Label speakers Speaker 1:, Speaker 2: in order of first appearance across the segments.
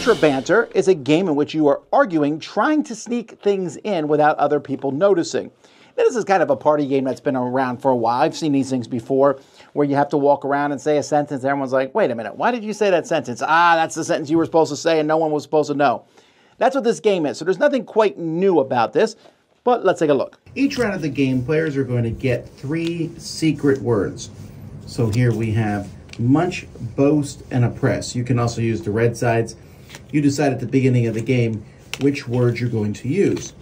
Speaker 1: Contra Banter is a game in which you are arguing, trying to sneak things in without other people noticing. Now, this is kind of a party game that's been around for a while. I've seen these things before where you have to walk around and say a sentence. And everyone's like, wait a minute, why did you say that sentence? That's the sentence you were supposed to say and no one was supposed to know. That's what this game is. So there's nothing quite new about this, but let's take a look. Each round of the game, players are going to get 3 secret words. So here we have munch, boast, and oppress. You can also use the red sides. You decide at the beginning of the game which words you're going to use.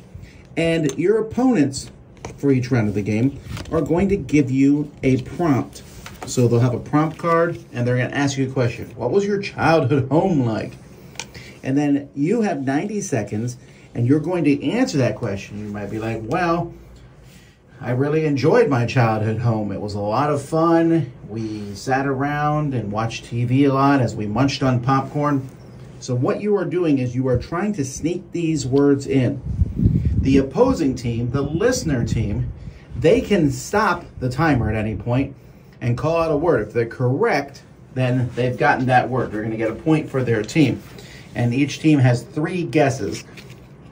Speaker 1: And your opponents, for each round of the game, are going to give you a prompt. So they'll have a prompt card, and they're going to ask you a question. What was your childhood home like? And then you have 90 seconds, and you're going to answer that question. You might be like, well, I really enjoyed my childhood home. It was a lot of fun. We sat around and watched TV a lot as we munched on popcorn. So what you are doing is you are trying to sneak these words in. The opposing team, the listener team, they can stop the timer at any point and call out a word. If they're correct, then they've gotten that word. They're going to get a point for their team. And each team has 3 guesses,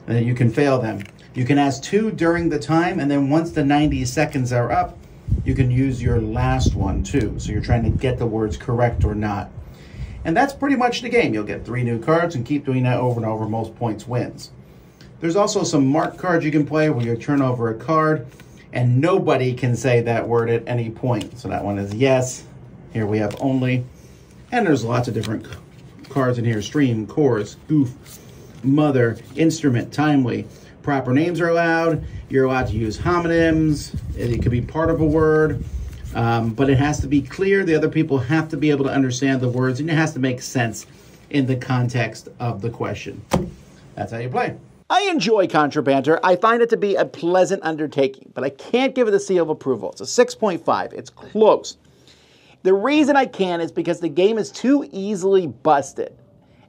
Speaker 1: and then you can fail them. You can ask 2 during the time, and then once the 90 seconds are up, you can use your last one too. So you're trying to get the words correct or not. And that's pretty much the game. You'll get 3 new cards and keep doing that over and over. Most points wins. There's also some mark cards you can play where you turn over a card and nobody can say that word at any point. So that one is yes. Here we have only. And there's lots of different cards in here. Stream, chorus, goof, mother, instrument, timely. Proper names are allowed. You're allowed to use homonyms. It could be part of a word, but it has to be clear. The other people have to be able to understand the words, and it has to make sense in the context of the question. That's how you play. I enjoy Contra Banter. I find it to be a pleasant undertaking, but I can't give it a seal of approval. It's a 6.5. It's close. The reason I can't is because the game is too easily busted.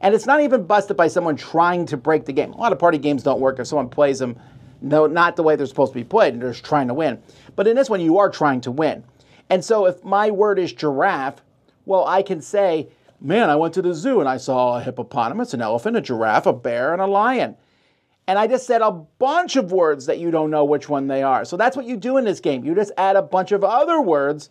Speaker 1: And it's not even busted by someone trying to break the game. A lot of party games don't work if someone plays them not the way they're supposed to be played and they're just trying to win. But in this one, you are trying to win. And so if my word is giraffe, well, I can say, man, I went to the zoo and I saw a hippopotamus, an elephant, a giraffe, a bear, and a lion. And I just said a bunch of words that you don't know which one they are. So that's what you do in this game. You just add a bunch of other words.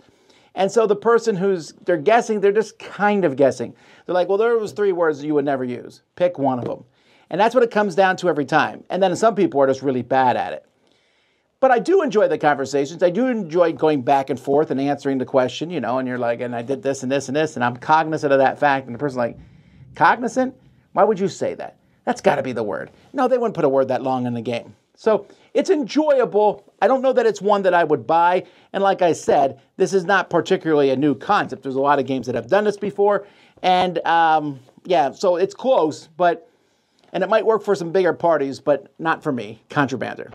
Speaker 1: And so the person they're guessing, they're just kind of guessing. They're like, well, there was 3 words that you would never use. Pick one of them. And that's what it comes down to every time. And then some people are just really bad at it. But I do enjoy the conversations. I do enjoy going back and forth and answering the question, and you're like, and I did this and this and this, and I'm cognizant of that fact. And the person's like, cognizant? Why would you say that? That's got to be the word. No, they wouldn't put a word that long in the game. So it's enjoyable. I don't know that it's one that I would buy. And like I said, this is not particularly a new concept. There's a lot of games that have done this before. And yeah, so it's close, and it might work for some bigger parties, but not for me. Contra Banter.